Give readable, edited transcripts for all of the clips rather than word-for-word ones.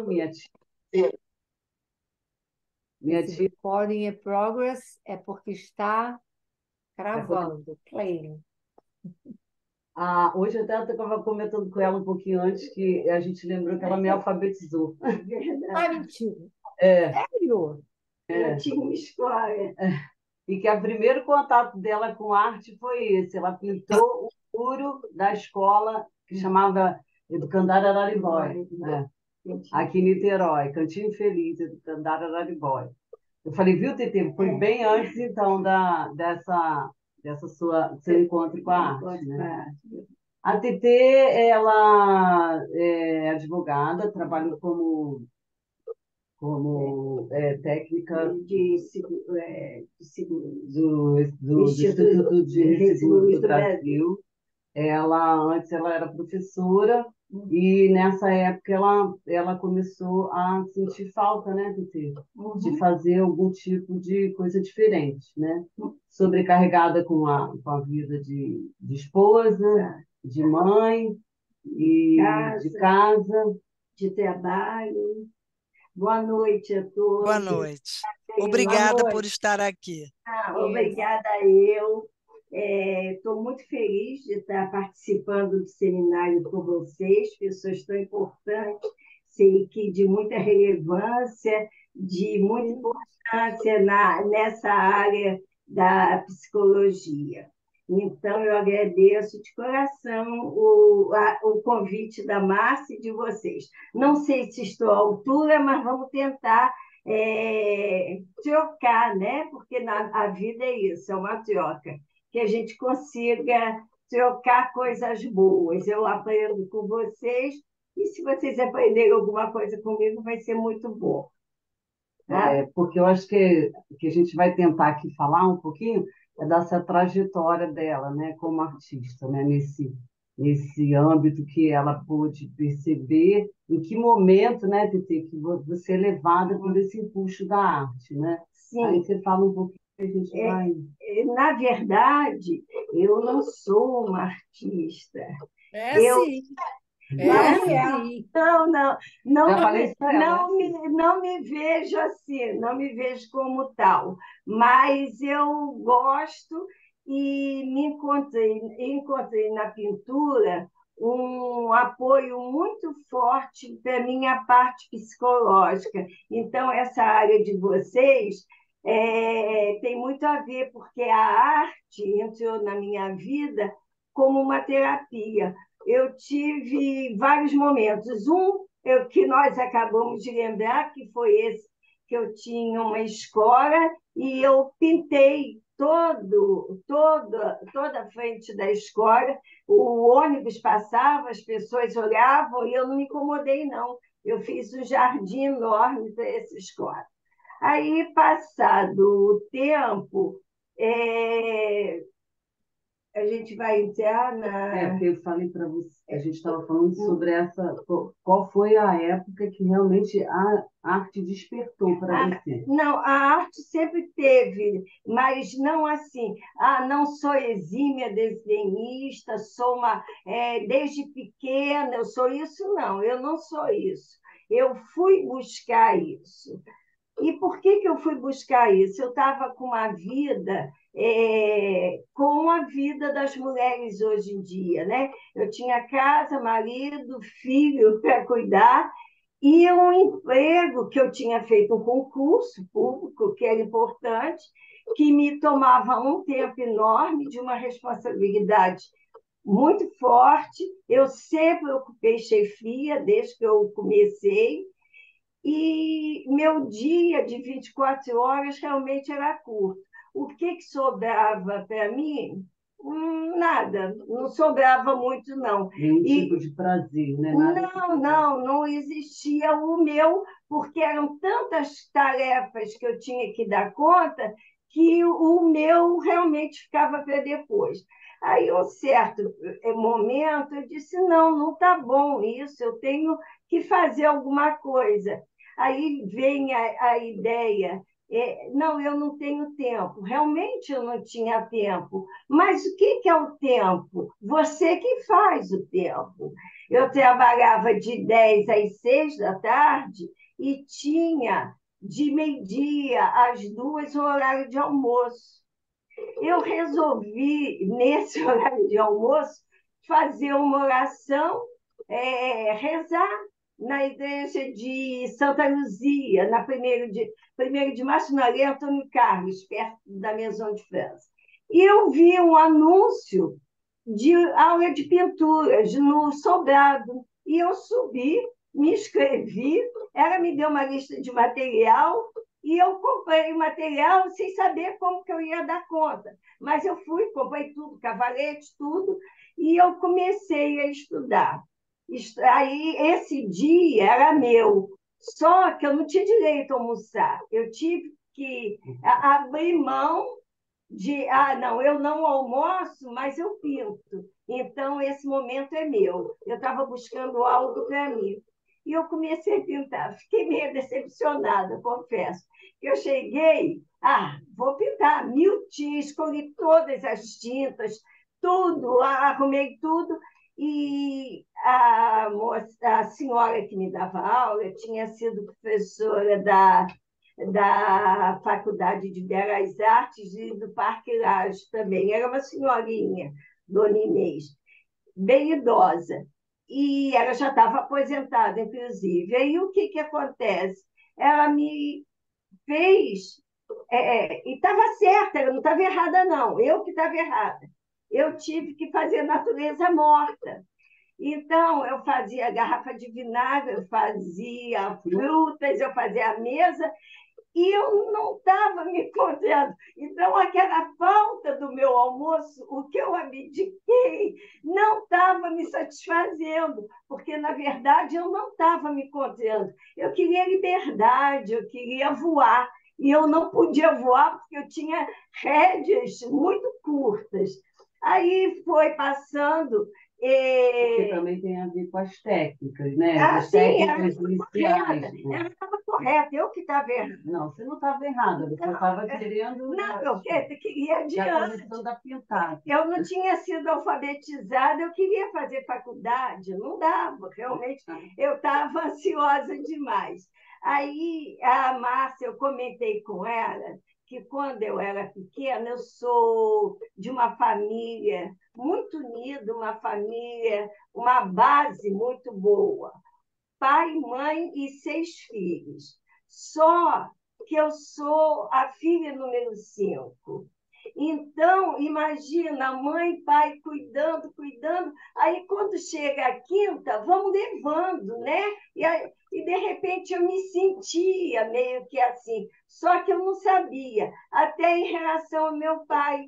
minha tia, minha Esse tia recording in progress é porque está é porque gravando, playing. hoje eu até estava comentando com ela um pouquinho antes que a gente lembrou que ela me alfabetizou. Ah, Verdade. mentira. É, Sério? eu tinha uma escola. E que o primeiro contato dela com arte foi esse. Ela pintou o muro da escola que chamava Educandário Araribóia, né? Aqui em Niterói, Cantinho Feliz, Educandário Araribóia. Eu falei, viu, Tete? Foi bem antes, então, dessa seu encontro com a arte, né? A Tete, ela é advogada, trabalhou como técnica do Instituto de Resseguros do Brasil. Antes ela era professora e nessa época ela começou a sentir falta, né, Tete? De fazer algum tipo de coisa diferente, né? Sobrecarregada com a vida de esposa, de mãe e de casa, de trabalho. Boa noite a Boa todos. noite. Boa Obrigada por noite. estar aqui. Obrigada eu. Estou muito feliz de estar participando do seminário com vocês, pessoas tão importantes, sei que de muita relevância, de muita importância nessa área da psicologia. Então, eu agradeço de coração o convite da Márcia e de vocês. Não sei se estou à altura, mas vamos tentar trocar, né? Porque a vida é isso, é uma troca. Que a gente consiga trocar coisas boas. Eu aprendo com vocês, e se vocês aprenderem alguma coisa comigo, vai ser muito bom. Tá? Porque eu acho que a gente vai tentar aqui falar um pouquinho dessa trajetória dela, né, como artista, né, nesse âmbito que ela pôde perceber, em que momento, né, Tete, que você é levada por esse impulso da arte, né? Sim. Aí você fala um pouquinho, a gente vai... Na verdade, eu não sou uma artista. É Eu sim. não, É sim. não, já falei isso para ela. Não me vejo assim, não me vejo como tal, mas eu gosto e encontrei na pintura um apoio muito forte para a minha parte psicológica. Então, essa área de vocês tem muito a ver, porque a arte entrou na minha vida como uma terapia. Eu tive vários momentos. Que nós acabamos de lembrar, que foi esse que eu tinha uma escola e eu pintei toda a frente da escola. O ônibus passava, as pessoas olhavam e eu não me incomodei, não. Eu fiz um jardim enorme para essa escola. Aí, passado o tempo, é, a gente vai entrar porque eu falei para você, a gente estava falando sobre qual foi a época que realmente a arte despertou para você? Não, a arte sempre teve, mas não assim. Não sou exímia desenhista, desde pequena, eu sou isso, não, eu não sou isso. Eu fui buscar isso. E por que eu fui buscar isso? Eu estava com uma vida com a vida das mulheres hoje em dia, né? Eu tinha casa, marido, filho para cuidar e um emprego que eu tinha feito um concurso público, que era importante, que me tomava um tempo enorme de uma responsabilidade muito forte. Eu sempre ocupei chefia desde que eu comecei, e meu dia de 24 horas realmente era curto. O que sobrava para mim? Nada, não sobrava muito, não. Nenhum tipo de prazer, né? Não existia o meu, porque eram tantas tarefas que eu tinha que dar conta que o meu realmente ficava para depois. Aí, um certo momento, eu disse: não está bom isso, eu tenho que fazer alguma coisa. Aí vem a ideia, não, eu não tenho tempo. Realmente eu não tinha tempo. Mas o que é o tempo? Você que faz o tempo. Eu trabalhava de 10 às 6 da tarde e tinha de meio-dia às 2 o horário de almoço. Eu resolvi, nesse horário de almoço, fazer uma oração, rezar na igreja de Santa Luzia, na 1º de março, na Rua Antônio Carlos, perto da Maison de France. E eu vi um anúncio de aula de pinturas no Sobrado. E eu subi, me inscrevi, ela me deu uma lista de material e eu comprei o material sem saber como que eu ia dar conta. Mas eu fui, comprei tudo, cavalete, tudo, e eu comecei a estudar. Aí, esse dia era meu, só que eu não tinha direito a almoçar. Eu tive que abrir mão não, eu não almoço, mas eu pinto. Então, esse momento é meu. Eu estava buscando algo para mim. E eu comecei a pintar. Fiquei meio decepcionada, confesso. Eu cheguei, vou pintar. Mil tintas, escolhi todas as tintas, tudo, arrumei tudo. E a senhora que me dava aula tinha sido professora da Faculdade de Belas Artes e do Parque Lage também. Era uma senhorinha, Dona Inês, bem idosa. E ela já estava aposentada, inclusive. Aí o que acontece? Ela me fez, e estava certa, ela não estava errada, não. Eu que estava errada. Eu tive que fazer natureza morta. Então, eu fazia garrafa de vinagre, eu fazia frutas, eu fazia a mesa, e eu não estava me contendo. Então, aquela falta do meu almoço, o que eu abdiquei, não estava me satisfazendo, porque, na verdade, eu não estava me contendo. Eu queria liberdade, eu queria voar, e eu não podia voar porque eu tinha rédeas muito curtas. Aí foi passando. Porque também tem a ver com as técnicas, né? As Sim, técnicas iniciais. ela estava correta, eu que estava errada. Não, você não estava errada, você estava querendo. Não, eu queria Já adiante. começando a pintar. Eu não tinha sido alfabetizada, eu queria fazer faculdade, não dava, realmente, eu estava ansiosa demais. Aí, a Márcia, eu comentei com ela que quando eu era pequena, eu sou de uma família muito unida, uma família, uma base muito boa. Pai, mãe e 6 filhos. Só que eu sou a filha número 5. Então, imagina, mãe e pai cuidando, cuidando. Aí, quando chega a quinta, vamos levando, né? E de repente, eu me sentia meio que assim. Só que eu não sabia, até em relação ao meu pai.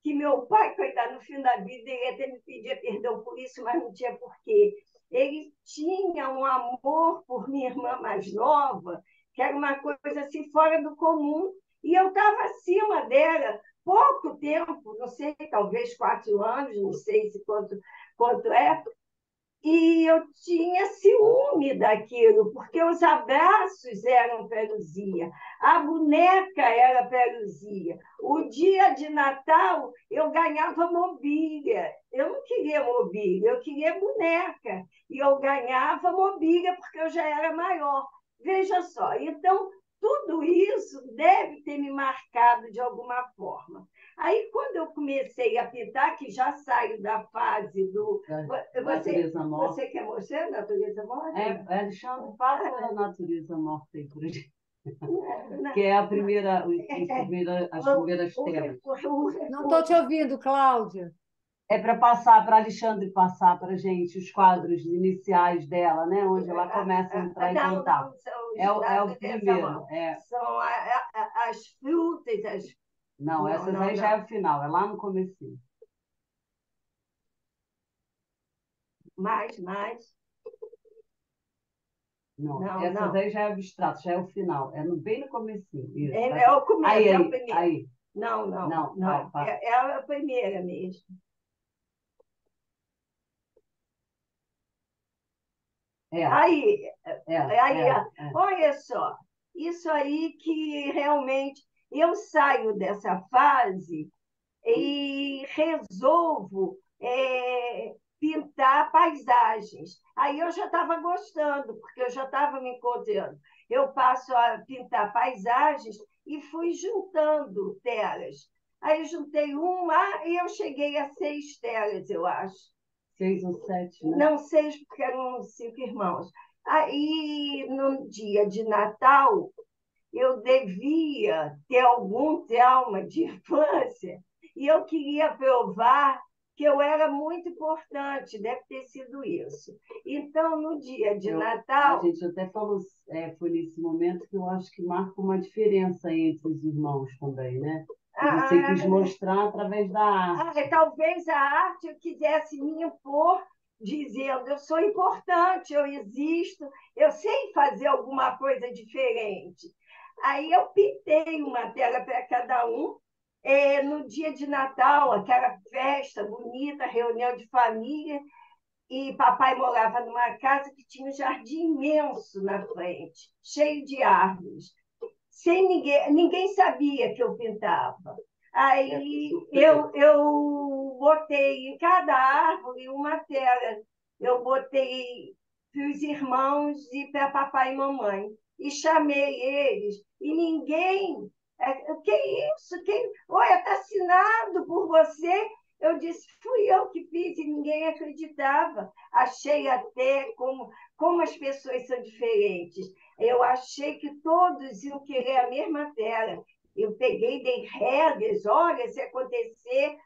Que meu pai, coitado, no fim da vida, ele até me pedia perdão por isso, mas não tinha porquê. Ele tinha um amor por minha irmã mais nova, que era uma coisa assim fora do comum, e eu estava acima dela pouco tempo, não sei, talvez 4 anos, não sei se quanto é, e eu tinha ciúme daquilo, porque os abraços eram para Luzia, a boneca era para Luzia. O dia de Natal eu ganhava mobília. Eu não queria mobília, eu queria boneca. E eu ganhava mobília porque eu já era maior. Veja só, então tudo isso deve ter me marcado de alguma forma. Aí, quando eu comecei a pintar, que já saio da fase do. Natureza morta. Você quer mostrar a natureza morta? Alexandre, passa a natureza morta aí por aí. Que é as primeiras telas. Não estou te ouvindo, Cláudia. É para passar, para Alexandre passar para a gente os quadros iniciais dela, né? Onde ela começa a entrar em contato. É o primeiro. São as frutas, Não, essas aí já é o final, é lá no comecinho. Mais. Não, essas aí já é abstrato, já é o final, bem no comecinho. Isso, é o começo, é o primeiro. Aí. Não. É a primeira mesmo. Aí, olha só, isso aí que realmente eu saio dessa fase e resolvo pintar paisagens. Aí eu já estava gostando, porque eu já estava me encontrando. Eu passo a pintar paisagens e fui juntando telas. Aí eu juntei uma e eu cheguei a 6 telas, eu acho. 6 ou 7, né? Não, 6, porque eram 5 irmãos. Aí, no dia de Natal, eu devia ter algum trauma de infância e eu queria provar que eu era muito importante, deve ter sido isso. Então, no dia de Natal. A gente até falou, foi nesse momento que eu acho que marca uma diferença entre os irmãos também, né? Que você quis mostrar através da arte. Talvez a arte eu quisesse me impor, dizendo: eu sou importante, eu existo, eu sei fazer alguma coisa diferente. Aí eu pintei uma tela para cada um. No dia de Natal, aquela festa bonita, reunião de família, e papai morava numa casa que tinha um jardim imenso na frente, cheio de árvores. Sem ninguém sabia que eu pintava. Aí eu botei em cada árvore uma tela. Eu botei para os irmãos e para papai e mamãe. E chamei eles. E ninguém. O que é isso? Olha, está assinado por você. Eu disse: fui eu que fiz, e ninguém acreditava. Achei até como as pessoas são diferentes. Eu achei que todos iam querer a mesma tela. Eu peguei, dei regras: olha, se acontecer,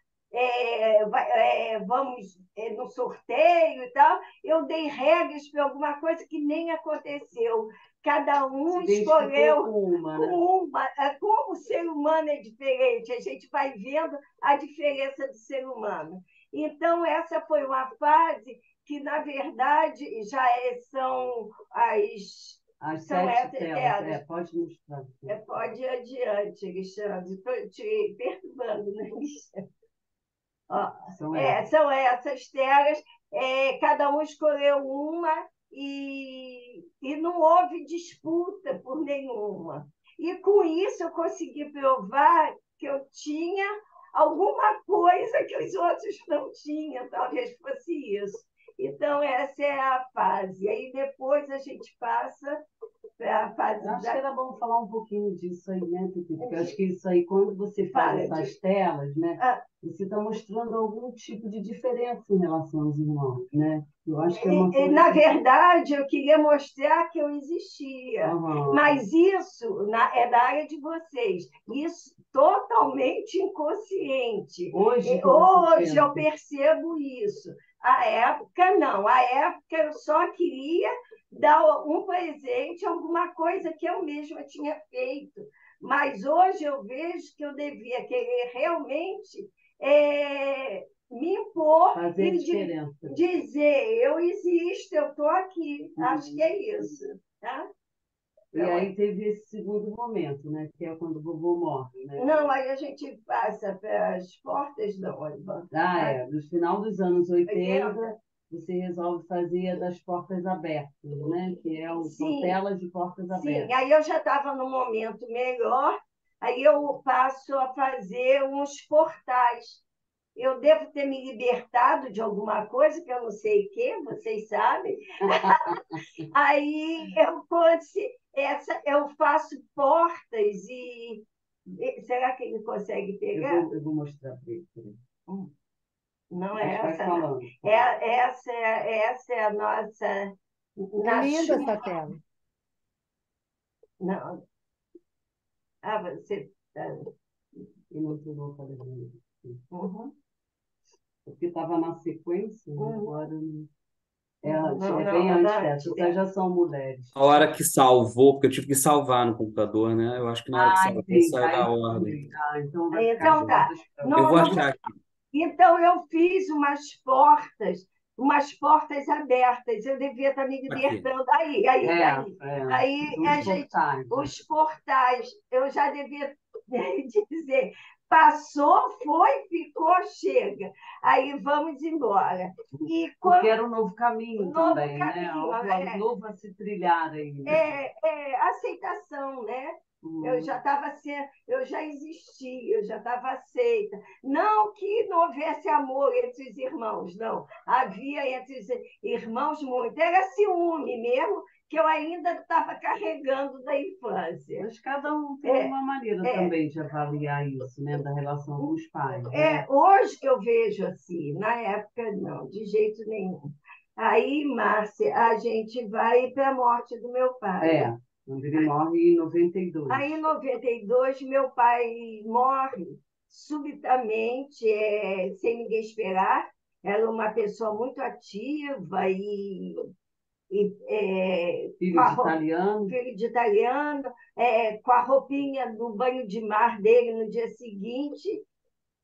vamos no sorteio e tal. Eu dei regras para alguma coisa que nem aconteceu. Cada um escolheu uma, né? uma. Como o ser humano é diferente, a gente vai vendo a diferença do ser humano. Então, essa foi uma fase que, na verdade, são as são 7 telas. telas. Pode mostrar. Pode ir adiante, Alexandre. Estou te perturbando, né, Alexandre? São essas telas. Cada um escolheu uma e não houve disputa por nenhuma. E com isso eu consegui provar que eu tinha alguma coisa que os outros não tinham, talvez fosse isso. Então, essa é a fase. Aí depois a gente passa para a fase. Eu acho que era bom falar um pouquinho disso aí, né, Tuti? Porque eu acho que isso aí, quando você faz essas telas, né, você está mostrando algum tipo de diferença em relação aos irmãos, né? Eu acho que é uma coisa... Na verdade, eu queria mostrar que eu existia. Mas isso é da área de vocês. Isso totalmente inconsciente. Hoje eu percebo isso. A época, não. A época eu só queria dar um presente, alguma coisa que eu mesma tinha feito. Mas hoje eu vejo que eu devia querer realmente me impor fazer diferença. Dizer: eu existo, eu estou aqui. Acho que é isso. Tá? E aí teve esse segundo momento, né? Que é quando o vovô morre, né? Não, aí a gente passa para as portas da noiva. No final dos anos 80, você resolve fazer das portas abertas, né? Que são telas de portas abertas. Sim, aí eu já estava num momento melhor, aí eu passo a fazer uns portais. Eu devo ter me libertado de alguma coisa, que eu não sei o quê, vocês sabem. Aí eu faço portas e... Será que ele consegue pegar? Eu vou mostrar para ele. Não é essa, não. Essa é a nossa... É linda essa tela. Não. Você... Eu não estou falando. Uhum. Porque estava na sequência, agora... Não, bem antes dessa, vocês já são mulheres. A hora que salvou, porque eu tive que salvar no computador, né? Eu acho que na hora que salvou saiu da ordem. Então vai ficar tá. Eu vou achar aqui. Então eu fiz umas portas abertas. Eu devia estar me libertando. Aí os portais. Eu já devia dizer: passou, foi, ficou, chega. Aí vamos embora. Porque era um novo caminho também, né? Um novo a se trilhar aí. Aceitação, né? Eu já existia, eu já estava aceita. Não que não houvesse amor entre os irmãos, não. Havia entre os irmãos muito. Era ciúme mesmo, que eu ainda estava carregando da infância. Mas cada um tem uma maneira também de avaliar isso, né, da relação com os pais. Né? Hoje que eu vejo assim, na época não, de jeito nenhum. Aí, Márcia, a gente vai para a morte do meu pai. Quando ele morre em 92. Aí, em 92, meu pai morre subitamente, sem ninguém esperar. Era uma pessoa muito ativa filho de italiano. Filho de italiano, com a roupinha do banho de mar dele no dia seguinte,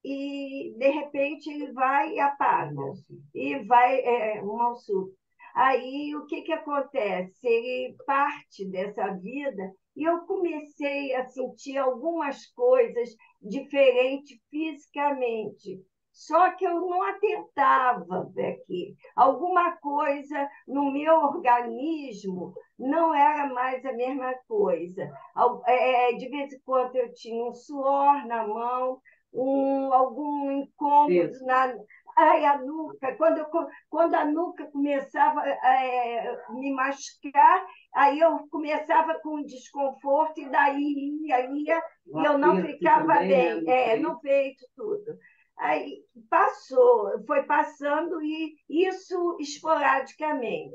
e de repente ele vai e apaga. E vai um mal súbito. Aí o que acontece? Ele parte dessa vida e eu comecei a sentir algumas coisas diferentes fisicamente. Só que eu não atentava para aqui. Alguma coisa no meu organismo não era mais a mesma coisa. De vez em quando eu tinha um suor na mão, algum incômodo a nuca. Quando a nuca começava a me machucar, aí eu começava com um desconforto, e daí ia, e eu não ficava bem, no peito, tudo. Aí foi passando, e isso esporadicamente.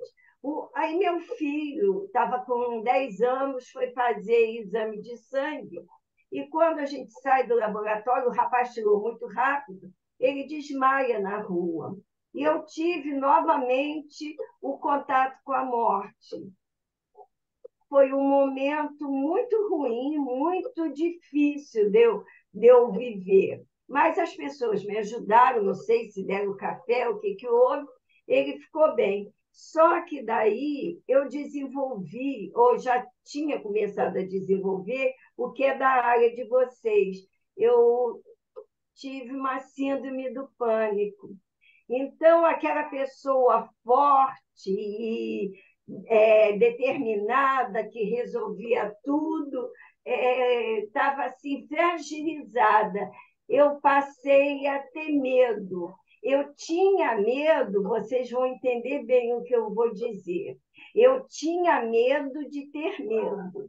Aí meu filho estava com 10 anos, foi fazer exame de sangue, e quando a gente sai do laboratório, o rapaz tirou muito rápido, ele desmaia na rua. E eu tive novamente o contato com a morte. Foi um momento muito ruim, muito difícil de eu viver. Mas as pessoas me ajudaram, não sei se deram café, o que houve, ele ficou bem. Só que daí eu desenvolvi, ou já tinha começado a desenvolver, o que é da área de vocês. Eu tive uma síndrome do pânico. Então, aquela pessoa forte e determinada, que resolvia tudo, estava assim, fragilizada. Eu passei a ter medo. Eu tinha medo, vocês vão entender bem o que eu vou dizer. Eu tinha medo de ter medo.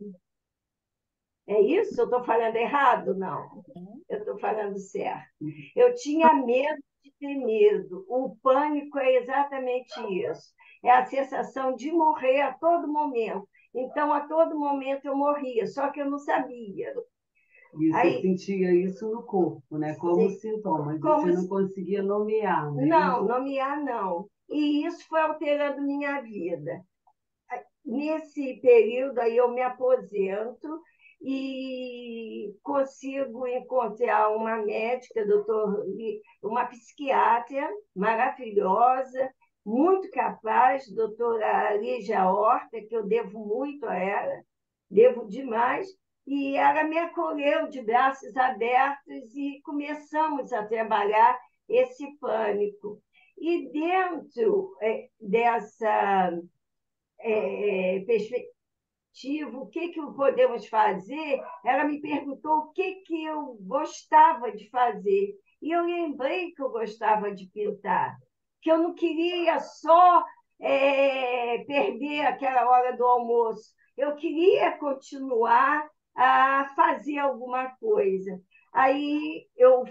É isso? Eu estou falando errado? Não. Eu estou falando certo. Eu tinha medo de ter medo. O pânico é exatamente isso. É a sensação de morrer a todo momento. Então, a todo momento eu morria, só que eu não sabia. E você sentia isso no corpo, né? Como sintoma. Você não conseguia nomear, né? Não, nomear não. E isso foi alterando minha vida. Nesse período aí eu me aposento e consigo encontrar uma médica, uma psiquiatra maravilhosa, muito capaz, doutora Lígia Horta, que eu devo muito a ela, devo demais, e ela me acolheu de braços abertos e começamos a trabalhar esse pânico. E dentro dessa perspectiva, o que podemos fazer? Ela me perguntou o que eu gostava de fazer. E eu lembrei que eu gostava de pintar, que eu não queria só perder aquela hora do almoço, eu queria continuar a fazer alguma coisa. Aí eu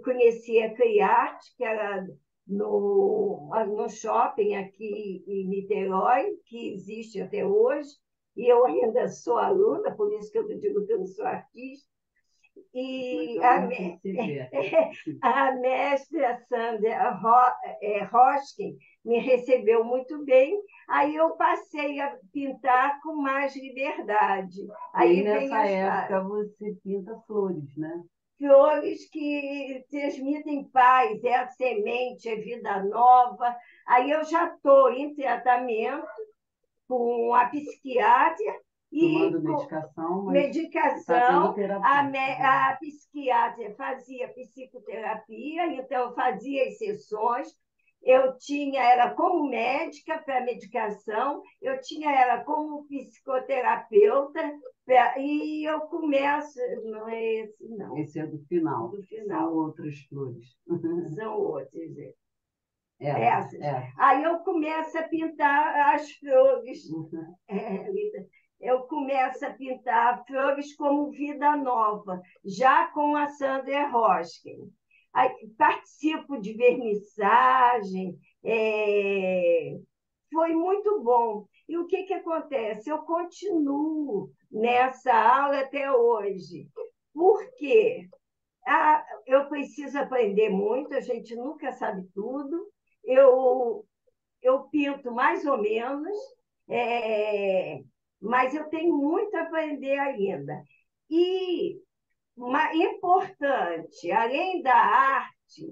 conheci a Criarte, que era no shopping aqui em Niterói, que existe até hoje, e eu ainda sou aluna, por isso que eu digo que eu não sou artista. E a mestra Sandra Roskin me recebeu muito bem, aí eu passei a pintar com mais liberdade. Aí nessa época você pinta flores, né? Flores que transmitem paz, é a semente, é vida nova. Aí eu já estou em tratamento com a psiquiatra tomando medicação, a psiquiatra fazia psicoterapia, então eu fazia as sessões, eu tinha ela como médica para medicação, eu tinha ela como psicoterapeuta, e eu começo. Não é esse, não. Esse é do final. Do final. São outras flores. São outras. Essas. Aí eu começo a pintar as flores. Eu começo a pintar flores como Vida Nova, já com a Sandra Roskin. Aí, participo de vernissagem, foi muito bom. E o que acontece? Eu continuo nessa aula até hoje. Por quê? Eu preciso aprender muito, a gente nunca sabe tudo. Eu, eu pinto mais ou menos, mas eu tenho muito a aprender ainda. E importante, além da arte,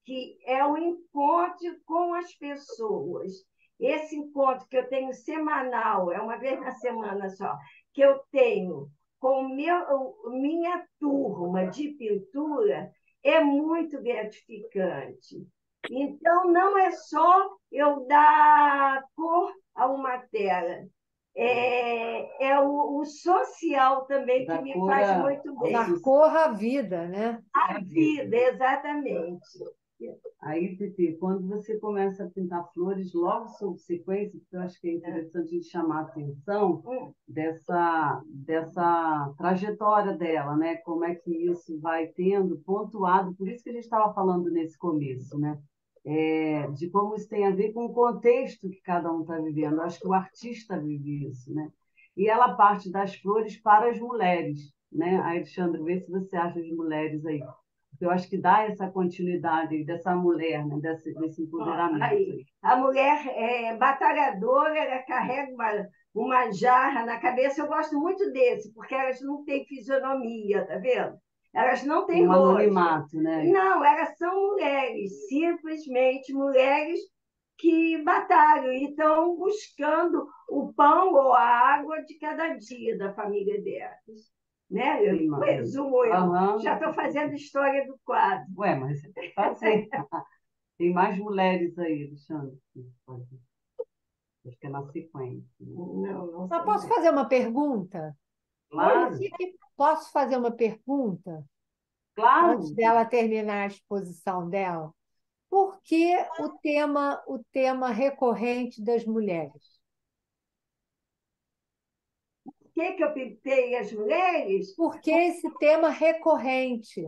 que é o encontro com as pessoas. Esse encontro que eu tenho semanal, é uma vez na semana só, que eu tenho com minha turma de pintura, é muito gratificante. Então, não é só eu dar cor a uma tela, o social também que me faz muito bem. Dar cor à vida, né? A vida, exatamente. Aí, Pepe, quando você começa a pintar flores, logo sob sequência, porque eu acho que é interessante a gente chamar a atenção dessa trajetória dela, né? Como é que isso vai tendo pontuado, por isso que a gente estava falando nesse começo, né? De como isso tem a ver com o contexto que cada um está vivendo. Eu acho que o artista vive isso, né? E ela parte das flores para as mulheres, né? Alexandre, vê se você acha as mulheres aí. Eu acho que dá essa continuidade dessa mulher, né? desse empoderamento. Aí, a mulher batalhadora, ela carrega uma jarra na cabeça. Eu gosto muito desse, porque elas não têm fisionomia, tá vendo? Elas não têm rosto. Anonimato, né? Não, elas são mulheres, simplesmente mulheres que batalham e estão buscando o pão ou a água de cada dia da família delas. Né? Eu resumo, já estou fazendo história do quadro. Ué, mas você tem que fazer. Tem mais mulheres aí, Alexandre. Acho que é na sequência. Não Mas posso fazer uma pergunta? Claro. Posso fazer uma pergunta? Claro. Antes dela terminar a exposição dela. Por que o tema recorrente das mulheres? Que eu pintei as mulheres? Por que esse tema recorrente?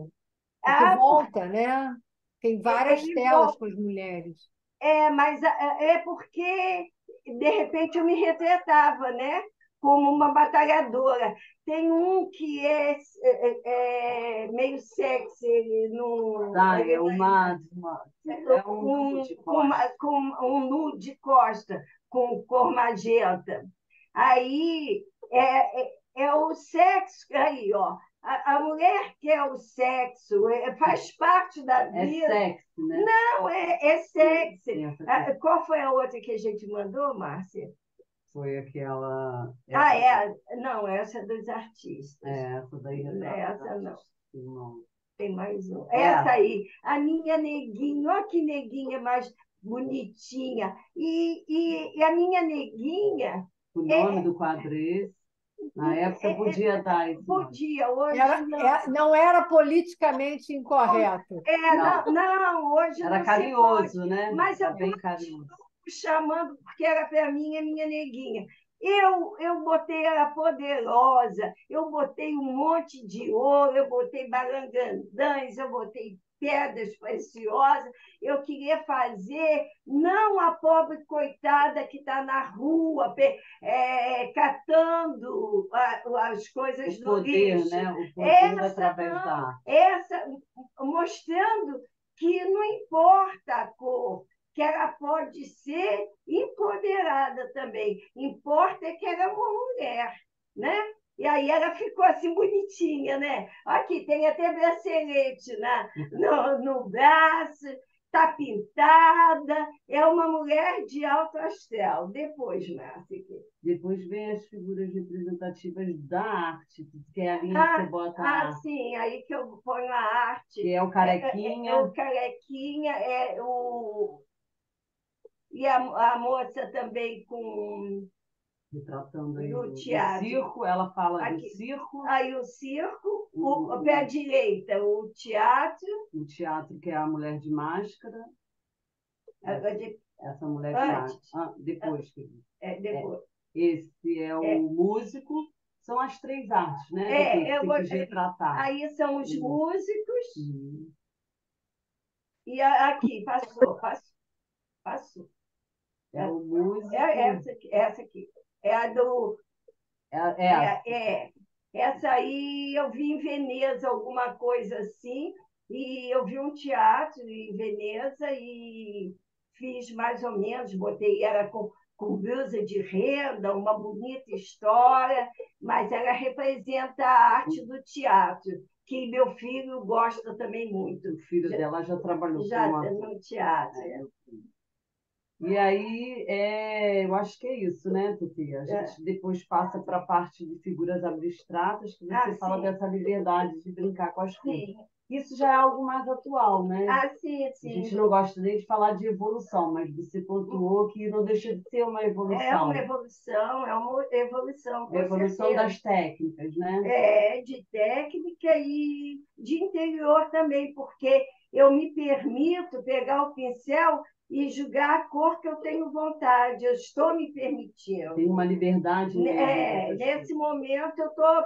Que volta, né? Tem várias telas com as mulheres. Mas é porque, de repente, eu me retratava, né? Como uma batalhadora. Tem um que é meio sexy, ele não. É um nude de costa, com cor magenta. Aí é o sexo, aí, ó. A mulher que é o sexo faz parte da vida. É sexo, né? Não, é sexy. Qual foi a outra que a gente mandou, Márcia? Foi aquela. Não, essa é dos artistas. Essa daí essa não. Não. Tem mais um. Essa aí, a minha neguinha, olha que neguinha mais bonitinha. E a minha neguinha. O nome do quadro é esse? Na época podia dar isso. Podia, hoje não era politicamente incorreto. Não, hoje era não carinhoso, né? Mas eu bem carinhoso. Chamando, porque era para mim, minha neguinha. Eu botei ela poderosa, eu botei um monte de ouro, eu botei balangandãs, eu botei pedras preciosas. Eu queria fazer, não a pobre coitada que está na rua catando as coisas do lixo. Né? O poder através da arte. Mostrando que não importa a cor, que ela pode ser empoderada também. Importa é que ela é uma mulher, né? E aí ela ficou assim bonitinha, né? Aqui tem até bracelete no braço, está pintada, é uma mulher de alto astral. Depois, Márcia. Depois vem as figuras representativas da arte, que é ali que você bota a arte. Sim, aí que eu ponho a arte. Que é o carequinha. É o carequinha, e a moça também com retratando aí do o teatro. circo, ela fala do Aqui. circo. Aí o circo, o pé à direita, o teatro. O teatro, que é a mulher de máscara. Essa mulher de Antes. máscara. Depois. Depois. Esse é o músico. São as três artes, né? Que você quis retratar. Aí são os músicos. E aqui, passou. É o músico. Essa aqui. É a do. Essa aí eu vi em Veneza, alguma coisa assim, e eu vi um teatro em Veneza e fiz mais ou menos, era com blusa de renda, uma bonita história, mas ela representa a arte do teatro, que meu filho gosta também muito. O filho dela já trabalhou no teatro. E aí, eu acho que é isso, né, Tuti? A gente depois passa para a parte de figuras abstratas, que você fala dessa liberdade de brincar com as coisas. Isso já é algo mais atual, né? Sim. A gente não gosta nem de falar de evolução, mas você pontuou que não deixa de ser uma evolução. É uma evolução, A evolução das técnicas, né? De técnica e de interior também, porque eu me permito pegar o pincel e julgar a cor que eu tenho vontade. Eu estou me permitindo. Tem uma liberdade. Nesse momento eu estou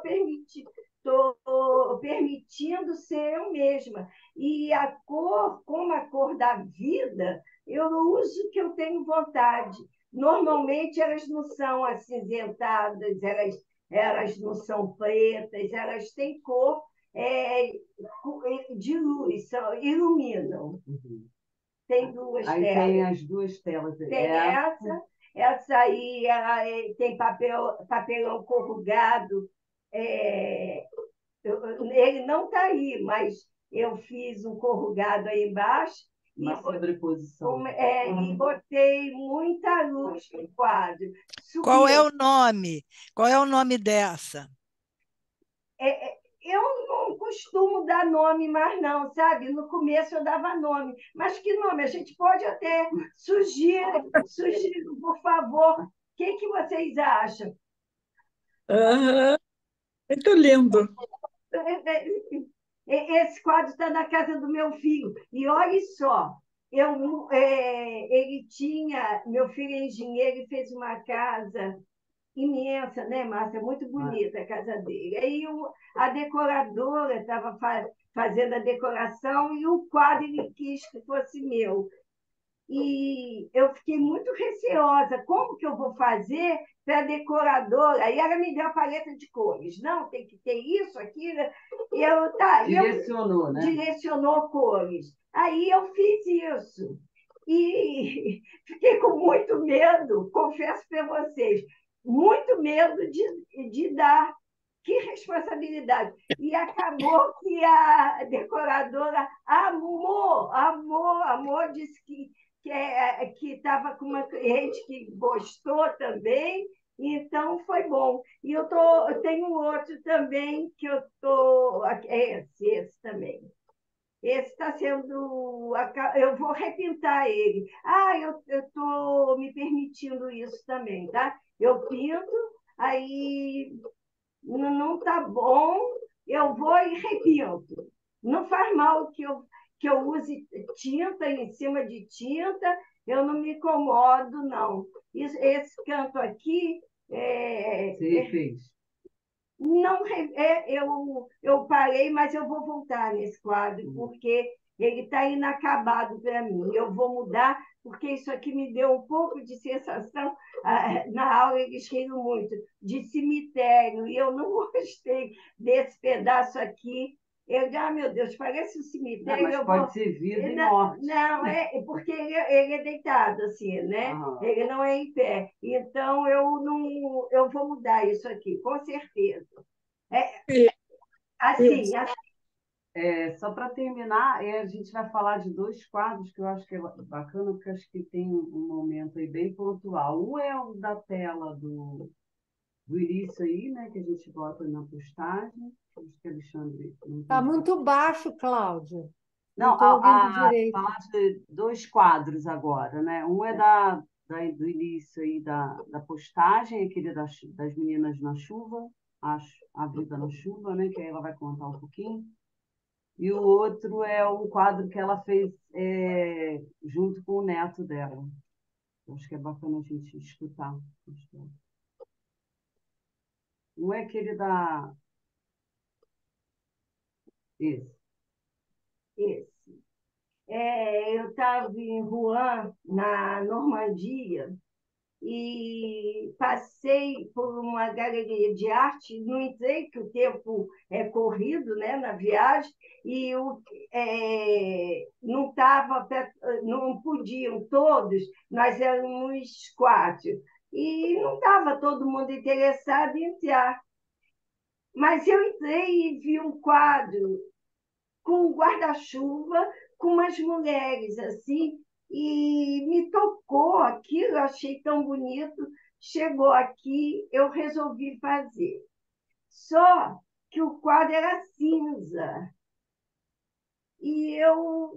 permitindo ser eu mesma. E a cor, como a cor da vida, eu uso o que eu tenho vontade. Normalmente elas não são acinzentadas, elas não são pretas, elas têm cor de luz, iluminam. Tem duas aí telas. Tem as duas telas. Tem essa aí tem papelão corrugado. Ele não está aí, mas eu fiz um corrugado aí embaixo. Uma sobreposição. E botei muita luz no quadro. Qual é o nome? Qual é o nome dessa? Eu não costumo dar nome mais, não, sabe? No começo eu dava nome. Mas que nome? A gente pode até sugerir, por favor. O que vocês acham? Muito lindo. Esse quadro está na casa do meu filho. E olha só, ele tinha... Meu filho é engenheiro e fez uma casa imensa, né, Márcia? Muito bonita a casa dele. Aí a decoradora estava fazendo a decoração e o quadro ele quis que fosse meu. E eu fiquei muito receosa. Como que eu vou fazer para a decoradora? Aí ela me deu a paleta de cores. Não, tem que ter isso, aquilo. E direcionou, né? Direcionou cores. Aí eu fiz isso. E fiquei com muito medo, confesso para vocês, muito medo de dar. Que responsabilidade! E acabou que a decoradora amou, disse que estava com uma cliente que gostou também, então foi bom. E eu tenho outro também que eu estou. Esse também. Esse está sendo. Eu vou repintar ele. Eu estou me permitindo isso também, tá? Eu pinto, aí não está bom, eu vou e repinto. Não faz mal que eu use tinta em cima de tinta, eu não me incomodo, não. Esse canto aqui... Você fez? Não, eu parei, mas eu vou voltar nesse quadro, porque ele está inacabado para mim. Eu vou mudar, porque isso aqui me deu um pouco de sensação. Na aula eles riram muito, de cemitério, e eu não gostei desse pedaço aqui. Eu disse, meu Deus, parece um cemitério. Não, mas pode ser vida e morte. Não, porque ele é deitado assim, né? Ele não é em pé. Então, eu vou mudar isso aqui, com certeza. Assim. Só para terminar, a gente vai falar de dois quadros que eu acho que é bacana, porque acho que tem um momento aí bem pontual. Um é o da tela do início aí, né, que a gente bota na postagem. Acho que Alexandre... Está muito baixo, Cláudia. Não Não, estou ouvindo direito. falar de dois quadros agora, né? Um é do início aí da postagem, aquele das meninas na chuva, a vida na chuva, né? Que aí ela vai contar um pouquinho. E o outro é um quadro que ela fez junto com o neto dela. Eu acho que é bacana a gente escutar. Um é aquele da... Esse. Esse. Eu estava em Rouen, na Normandia, e passei por uma galeria de arte. Não entrei, que o tempo é corrido, né, na viagem, e não tava, não podiam todos, nós éramos 4, e não estava todo mundo interessado em entrar. Mas eu entrei e vi um quadro com um guarda-chuva, com umas mulheres assim, e me tocou aquilo, eu achei tão bonito. Chegou aqui, eu resolvi fazer. Só que o quadro era cinza. E eu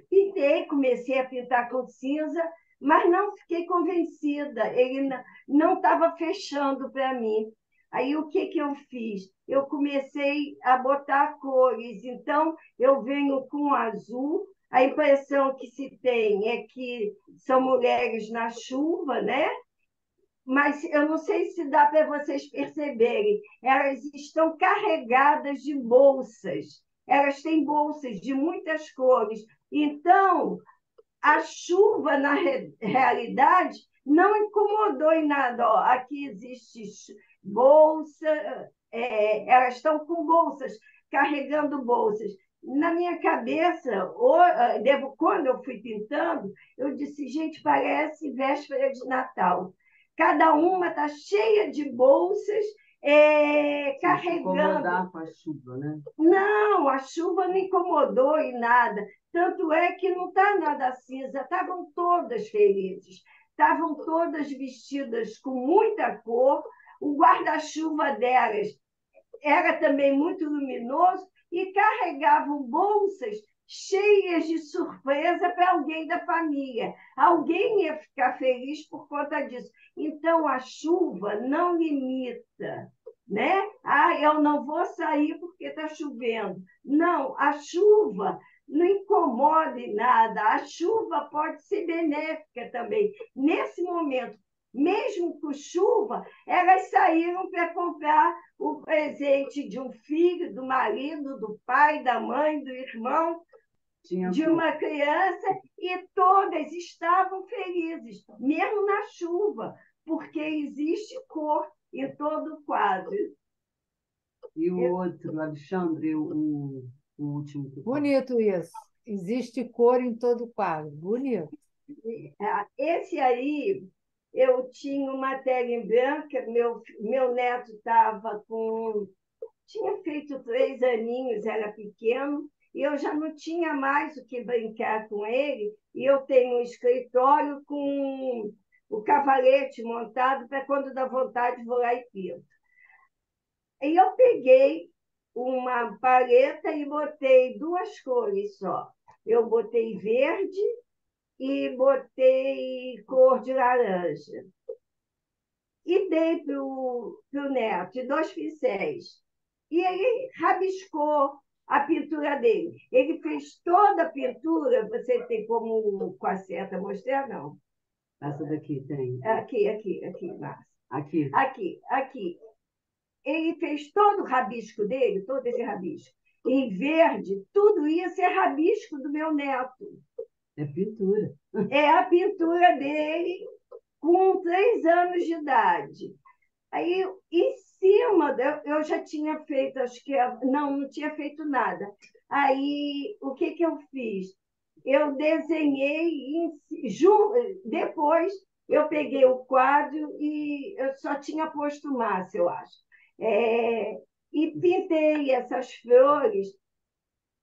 pintei, comecei a pintar com cinza, mas não fiquei convencida. Ele não estava fechando para mim. Aí o que eu fiz? Eu comecei a botar cores. Então, eu venho com azul. A impressão que se tem é que são mulheres na chuva, né? Mas eu não sei se dá para vocês perceberem. Elas estão carregadas de bolsas. Elas têm bolsas de muitas cores. Então, a chuva, na realidade, não incomodou em nada. Ó, aqui existe bolsa, elas estão com bolsas, carregando bolsas. Na minha cabeça, quando eu fui pintando, eu disse, gente, parece véspera de Natal. Cada uma está cheia de bolsas, carregando. Incomodar com a chuva, né? Não, a chuva não incomodou em nada. Tanto é que não está nada cinza, estavam todas felizes, estavam todas vestidas com muita cor, o guarda-chuva delas era também muito luminoso e carregavam bolsas cheias de surpresa para alguém da família. Alguém ia ficar feliz por conta disso. Então, a chuva não limita, né? Eu não vou sair porque está chovendo. Não, a chuva não incomoda em nada. A chuva pode ser benéfica também. Nesse momento, mesmo com chuva, elas saíram para comprar o presente de um filho, do marido, do pai, da mãe, do irmão, de uma criança, e todas estavam felizes, mesmo na chuva, porque existe cor em todo o quadro. E o outro, Alexandre, o último. Bonito isso. Existe cor em todo o quadro. Bonito. Esse aí, eu tinha uma tela em branca, meu neto estava com... Tinha feito 3 aninhos, era pequeno, e eu já não tinha mais o que brincar com ele, e eu tenho um escritório com o cavalete montado para quando dá vontade vou lá e pinto. E eu peguei uma paleta e botei 2 cores só. Eu botei verde e botei cor de laranja. E dei para o neto 2 pincéis. E ele rabiscou a pintura dele. Ele fez toda a pintura. Você tem como com a seta mostrar? Não. Essa daqui tem. Aqui, Márcia. Aqui. Aqui. Ele fez todo o rabisco dele, todo esse rabisco. Em verde, tudo isso é rabisco do meu neto. É pintura. É a pintura dele com 3 anos de idade. Aí, em cima, eu já tinha feito, acho que... Não tinha feito nada. Aí, o que eu fiz? Eu desenhei, depois eu peguei o quadro e eu só tinha posto massa, eu acho. E pintei essas flores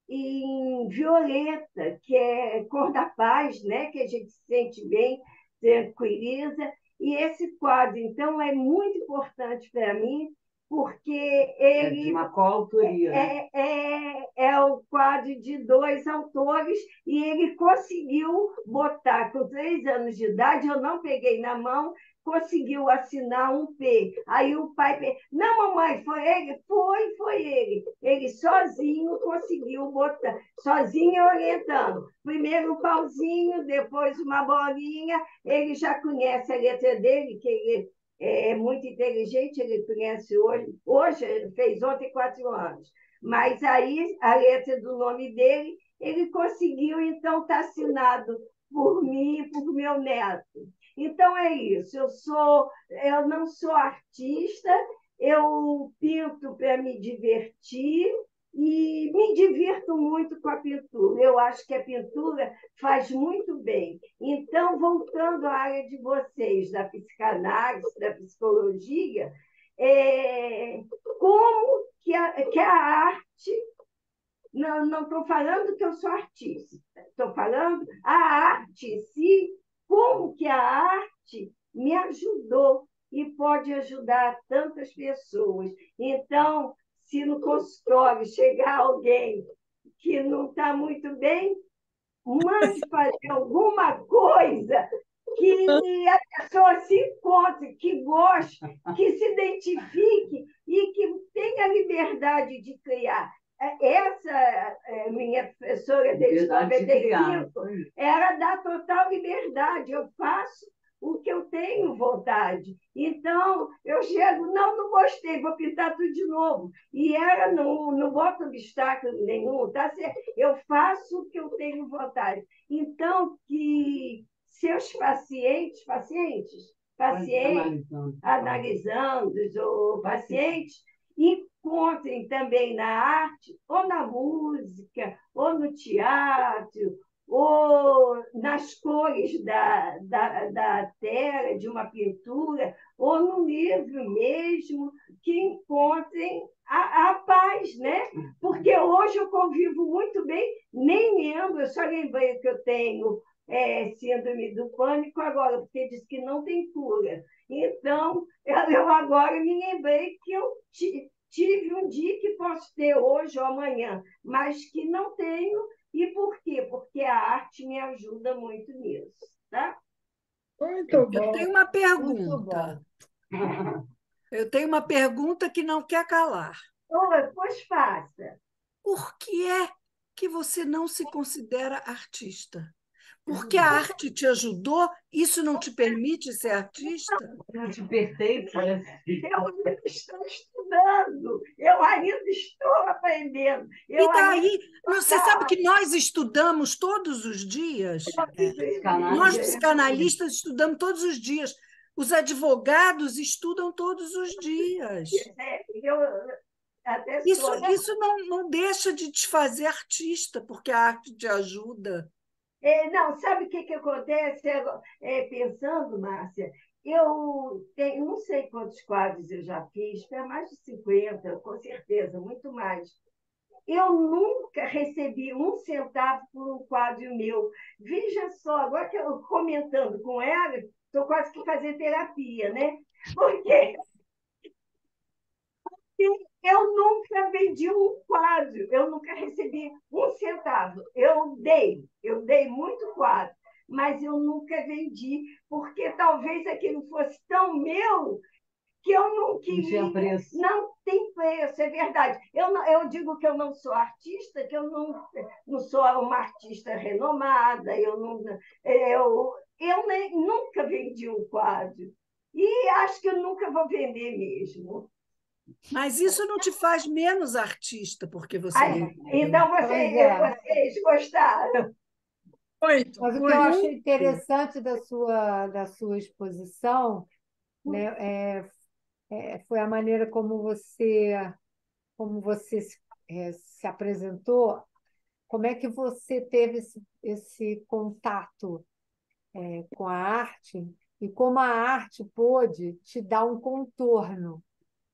em violeta, que é cor da paz, né? Que a gente se sente bem, tranquiliza. E esse quadro, então, é muito importante para mim, porque É de ele uma coautoria, né? é o quadro de dois autores e ele conseguiu botar, com 3 anos de idade, eu não peguei na mão, conseguiu assinar um P. Aí o pai, não, mamãe, foi ele? Foi ele. Ele sozinho conseguiu botar, sozinho orientando. Primeiro um pauzinho, depois uma bolinha. Ele já conhece a letra dele, que ele é muito inteligente, ele conhece hoje ele fez ontem 4 anos. Mas aí a letra do nome dele, ele conseguiu, então, estar assinado por mim e por meu neto. Então é isso. Eu não sou artista, eu pinto para me divertir e me divirto muito com a pintura. Eu acho que a pintura faz muito bem. Então, voltando à área de vocês, da psicanálise, da psicologia, como que a arte. Não estou falando que eu sou artista, estou falando a arte em si, como que a arte me ajudou e pode ajudar tantas pessoas. Então, se no consultório chegar alguém que não está muito bem, mande fazer alguma coisa que a pessoa se encontre, que goste, que se identifique e que tenha liberdade de criar. Essa minha professora desde 95 era dar total liberdade. Eu faço o que eu tenho vontade. Então, eu chego, não gostei, vou pintar tudo de novo. E ela não bota obstáculo nenhum, tá certo? Eu faço o que eu tenho vontade. Então, que seus pacientes, analisando, ou pacientes, encontrem também na arte, ou na música, ou no teatro, ou nas cores da tela, de uma pintura, ou no livro mesmo, que encontrem a paz, né? Porque hoje eu convivo muito bem, nem lembro, eu só lembrei que eu tenho síndrome do pânico agora, porque diz que não tem cura. Então, eu agora me lembrei que eu tive um dia que posso ter hoje ou amanhã, mas que não tenho. E por quê? Porque a arte me ajuda muito nisso, tá? Muito Eu bom. tenho uma Muito pergunta. bom. Eu tenho uma pergunta que não quer calar. Pois faça. Por que é que você não se considera artista? Porque a arte te ajudou, isso não te permite ser artista? Não te pertence, né? Eu ainda estou estudando, eu ainda estou aprendendo. E daí, você sabe que nós estudamos todos os dias? Nós, psicanalistas, estudamos todos os dias. Os advogados estudam todos os dias. Eu até Isso não deixa de te fazer artista, porque a arte te ajuda. Não, sabe o que acontece? Pensando, Márcia, eu tenho não sei quantos quadros eu já fiz, para mais de 50, com certeza, muito mais. Eu nunca recebi 1 centavo por um quadro meu. Veja só, agora que eu comentando com ela, estou quase que fazendo terapia, né? Porque eu nunca vendi um quadro, eu nunca recebi 1 centavo. Eu dei muito quadro, mas eu nunca vendi, porque talvez aquilo fosse tão meu que eu não queria. Não tinha preço. Não tem preço, é verdade. Eu digo que eu não sou artista, que eu não sou uma artista renomada, eu nunca vendi um quadro. E acho que eu nunca vou vender mesmo. Mas isso não te faz menos artista, porque você não. Então Pois é. vocês gostaram. Muito, Mas o que eu achei interessante da sua exposição, né, foi a maneira como você se apresentou, como é que você teve esse contato com a arte e como a arte pôde te dar um contorno,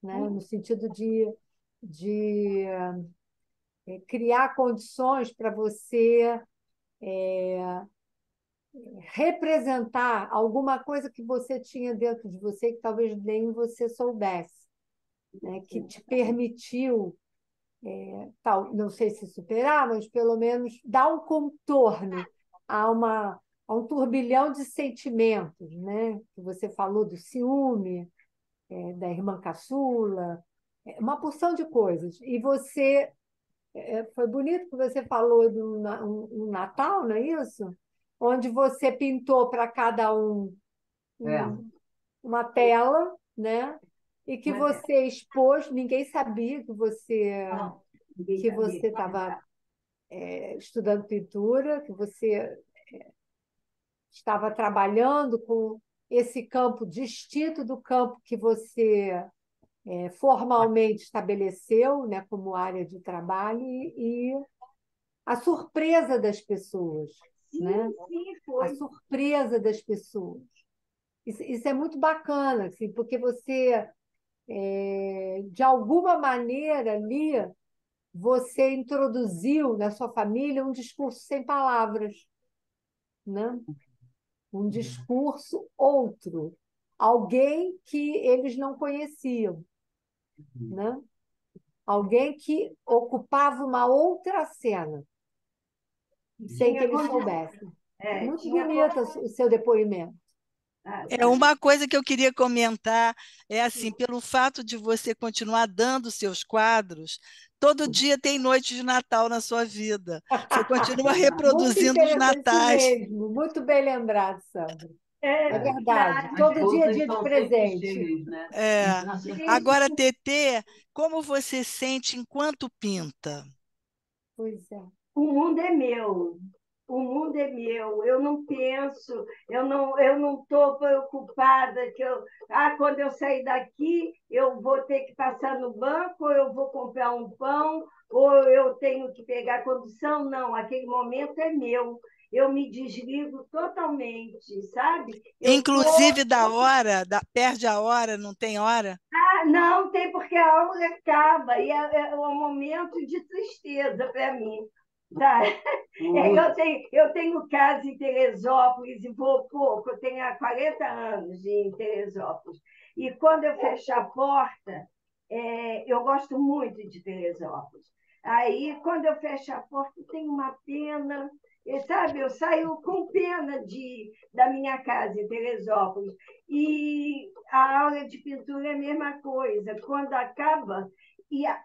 né, no sentido de criar condições para você representar alguma coisa que você tinha dentro de você que talvez nem você soubesse. né, que te permitiu, tal, não sei se superar, mas pelo menos dar um contorno a um turbilhão de sentimentos, né? Que você falou do ciúme, da irmã caçula, uma porção de coisas. E você, foi bonito que você falou do um Natal, não é isso? Onde você pintou para cada É, um uma tela, né? E que você expôs, ninguém sabia ninguém que sabia. você estava estudando pintura, que você estava trabalhando com esse campo distinto do campo que você formalmente estabeleceu, né, como área de trabalho, e a surpresa das pessoas, Sim, né? sim, A foi. surpresa das pessoas. Isso é muito bacana, assim, porque você, de alguma maneira, ali, você introduziu na sua família um discurso sem palavras, né? Um discurso outro, alguém que eles não conheciam, né? Alguém que ocupava uma outra cena, sem que Tinha eles condição. soubessem. Muito Tinha bonito o seu depoimento. Uma coisa que eu queria comentar é assim, pelo fato de você continuar dando seus quadros, todo dia tem noite de Natal na sua vida. Você continua Muito reproduzindo os interessante, isso natais. mesmo. Muito bem lembrado, Sandra. É verdade. Verdade. as Todo dia é bolsas dia de estão sempre presente. cheias, né? É. Gente, Agora, Tetê, como você sente enquanto pinta? Pois é. o mundo é meu. O mundo é meu. Eu não penso, eu não estou preocupada quando eu sair daqui, eu vou ter que passar no banco, ou eu vou comprar um pão, ou eu tenho que pegar condução. Não, aquele momento é meu. Eu me desligo totalmente, sabe? Eu tô. Inclusive da hora, perde a hora, não tem hora? Não, tem porque a aula acaba e é um momento de tristeza para mim. Tá? Eu tenho casa em Teresópolis e vou pouco, eu tenho há 40 anos em Teresópolis. E quando eu fecho a porta, eu gosto muito de Teresópolis. Aí, quando eu fecho a porta, eu tenho uma pena, e, sabe? Eu saio com pena da minha casa em Teresópolis. E a aula de pintura é a mesma coisa. Quando acaba,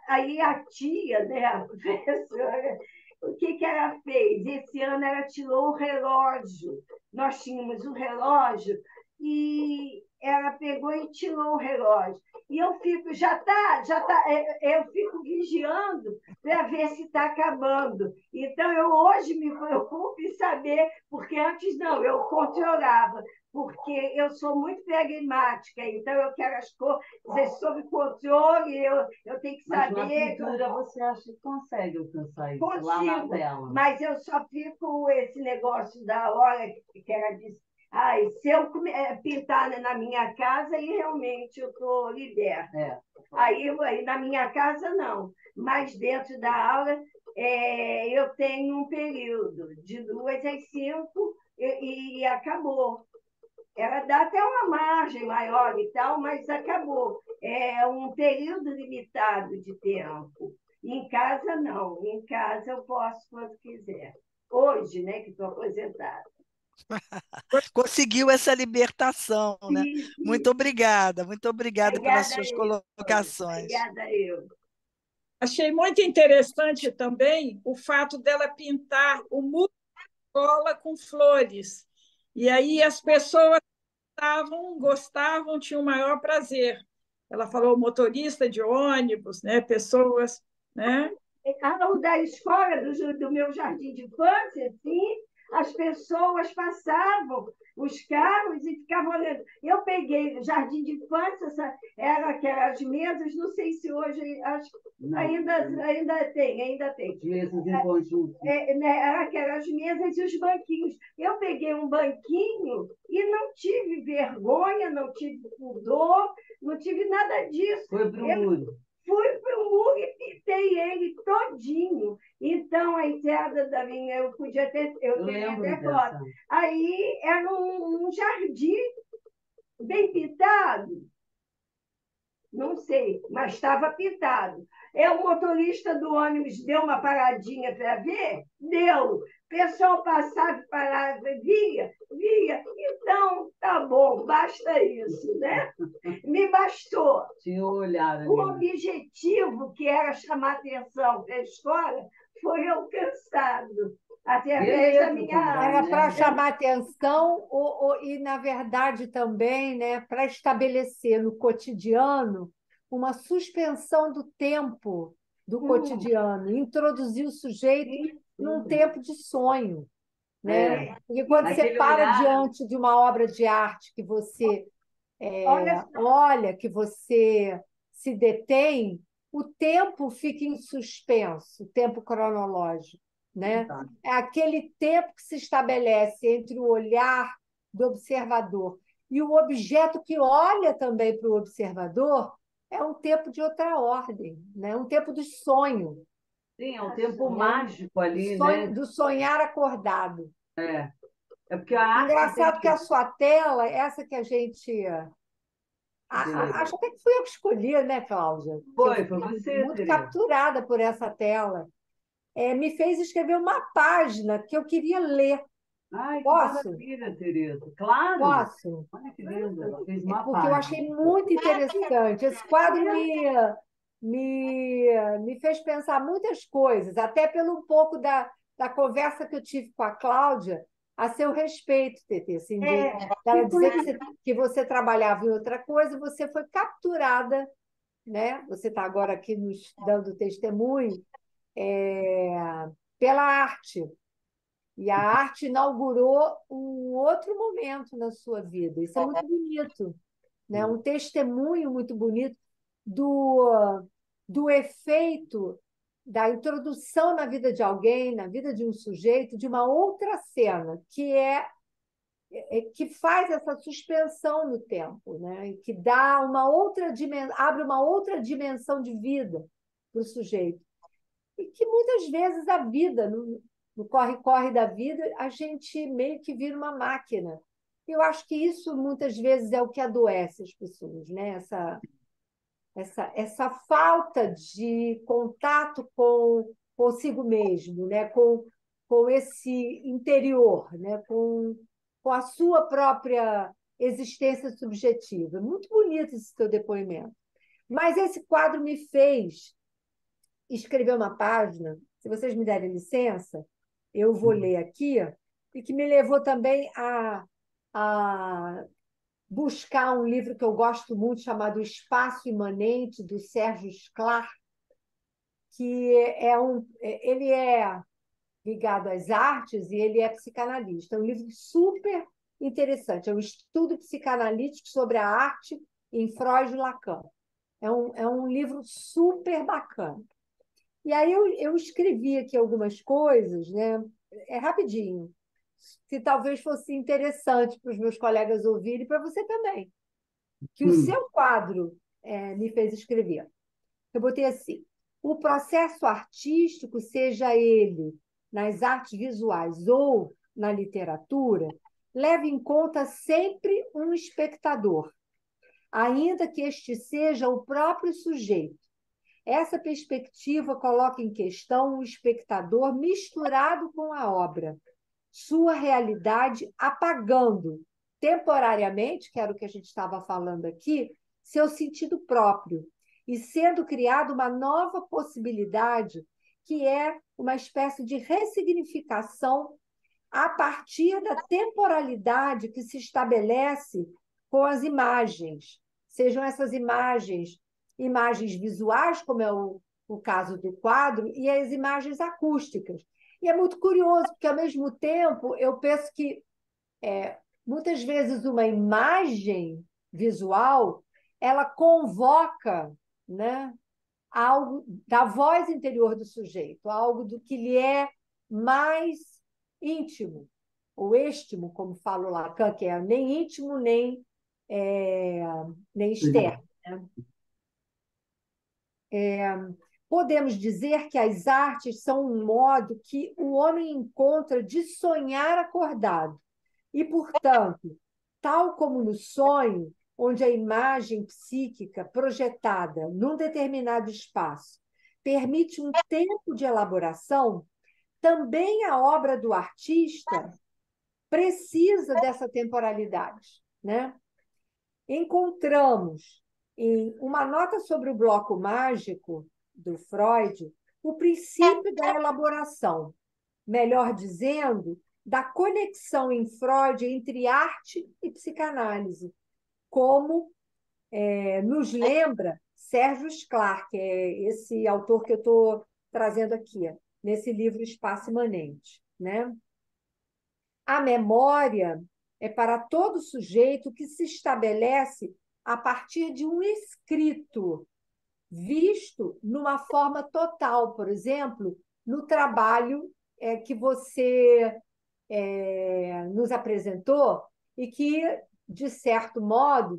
aí a tia, né, a professora, o que ela fez? Esse ano ela tirou o relógio. Nós tínhamos o relógio e ela pegou e tirou o relógio. E eu fico, já tá, eu fico vigiando para ver se está acabando. Então, eu hoje me preocupo em saber, porque antes não, eu controlava, porque eu sou muito pragmática, então eu quero as coisas sob controle, eu tenho que Mas na saber. pintura você acha que consegue alcançar isso Consigo, lá na tela? mas eu só fico esse negócio da hora que ela disse. Ai, se eu pintar na minha casa, aí realmente eu estou liberta. Aí na minha casa, não. Mas dentro da aula, eu tenho um período de 2 às 5 e acabou. Ela dá até uma margem maior e tal, mas acabou. É um período limitado de tempo. Em casa, não. Em casa eu posso quando quiser. Hoje, né, que estou aposentada. Conseguiu essa libertação, né? Sim, Muito sim. obrigada pelas Obrigada suas eu. colocações. Obrigada eu. Achei muito interessante também o fato dela pintar o muro da escola com flores. E aí as pessoas gostavam, tinham o maior prazer. Ela falou motorista de ônibus, né? Pessoas, né? O da escola, do meu jardim de infância, sim, as pessoas passavam, os carros, e ficavam olhando. Eu peguei o jardim de infância, eram aquelas mesas, não sei se hoje, acho, Não, ainda tem. mesas em conjunto. Né, eram aquelas mesas e os banquinhos. Eu peguei um banquinho e não tive vergonha, não tive pudor, não tive nada disso. Foi para o muro. Fui para o muro e pintei ele todinho. Então, a entrada da minha, eu tenho até foto. Aí era um jardim bem pintado. Não sei, mas estava pintado. O motorista do ônibus deu uma paradinha para ver? Deu. O pessoal passava e parava, via, via. Então, tá bom, basta isso, né? Me bastou. Tinha um olhar ali. O objetivo, que era chamar atenção para a escola, foi alcançado através da minha arte. Era para chamar atenção e, na verdade, também, né, para estabelecer no cotidiano uma suspensão do tempo do cotidiano, introduzir o sujeito num tempo de sonho. Né? Porque quando você para diante de uma obra de arte que você olha, que você se detém, o tempo fica em suspenso, o tempo cronológico. Né? É aquele tempo que se estabelece entre o olhar do observador e o objeto que olha também para o observador, é um tempo de outra ordem, né? Um tempo do sonho. Sim, é um tempo mágico ali, sonho, né? Do sonhar acordado. É porque a arte engraçado que a sua tela, essa que a gente... Acho até que fui eu que escolhi, né, Cláudia? Foi você, muito Tereza. capturada por essa tela. Me fez escrever uma página que eu queria ler. Ai, que Posso? maravilha, Tereza. Claro. Posso? Olha que linda. Ela fez uma Porque eu achei muito interessante. Esse quadro me fez pensar muitas coisas, até pelo um pouco da conversa que eu tive com a Cláudia a seu respeito, Tetê. Assim, ela dizer que você trabalhava em outra coisa, você foi capturada, né? Você está agora aqui nos dando testemunho pela arte. E a arte inaugurou um outro momento na sua vida. Isso é muito bonito, né? Um testemunho muito bonito do efeito da introdução na vida de alguém, na vida de um sujeito, de uma outra cena, que faz essa suspensão no tempo, né? E que dá uma outra dimensão, abre uma outra dimensão de vida para o sujeito. E que muitas vezes a vida, no corre-corre da vida, a gente meio que vira uma máquina. Eu acho que isso muitas vezes é o que adoece as pessoas, né? Essa falta de contato consigo mesmo, né? Com esse interior, né? Com a sua própria existência subjetiva. Muito bonito esse teu depoimento. Mas esse quadro me fez escrever uma página, se vocês me derem licença, eu vou ler aqui, e que me levou também a buscar um livro que eu gosto muito, chamado Espaço Imanente, do Sérgio Sklar, que ele é ligado às artes e ele é psicanalista. É um livro super interessante, é um estudo psicanalítico sobre a arte em Freud e Lacan. É um livro super bacana. E aí eu escrevi aqui algumas coisas, né? Rapidinho, que talvez fosse interessante para os meus colegas ouvirem e para você também, que o seu quadro me fez escrever. Eu botei assim: o processo artístico, seja ele nas artes visuais ou na literatura, leva em conta sempre um espectador, ainda que este seja o próprio sujeito. Essa perspectiva coloca em questão o espectador misturado com a obra, sua realidade apagando temporariamente, que era o que a gente estava falando aqui, seu sentido próprio, e sendo criada uma nova possibilidade, que é uma espécie de ressignificação a partir da temporalidade que se estabelece com as imagens, sejam essas imagens visuais, como é o caso do quadro, e as imagens acústicas. E é muito curioso, porque, ao mesmo tempo, eu penso que, muitas vezes, uma imagem visual ela convoca, né, algo da voz interior do sujeito, algo do que lhe é mais íntimo, ou extimo, como fala o Lacan, que é nem íntimo, nem externo. Né? Podemos dizer que as artes são um modo que o homem encontra de sonhar acordado. E, portanto, tal como no sonho, onde a imagem psíquica projetada num determinado espaço permite um tempo de elaboração, também a obra do artista precisa dessa temporalidade, né? Encontramos em uma nota sobre o bloco mágico do Freud o princípio da elaboração, melhor dizendo, da conexão em Freud entre arte e psicanálise, como nos lembra Sérgio Sklar, que é esse autor que eu estou trazendo aqui, nesse livro Espaço Imanente, né? A memória é para todo sujeito que se estabelece a partir de um escrito, visto numa forma total, por exemplo, no trabalho que você nos apresentou e que, de certo modo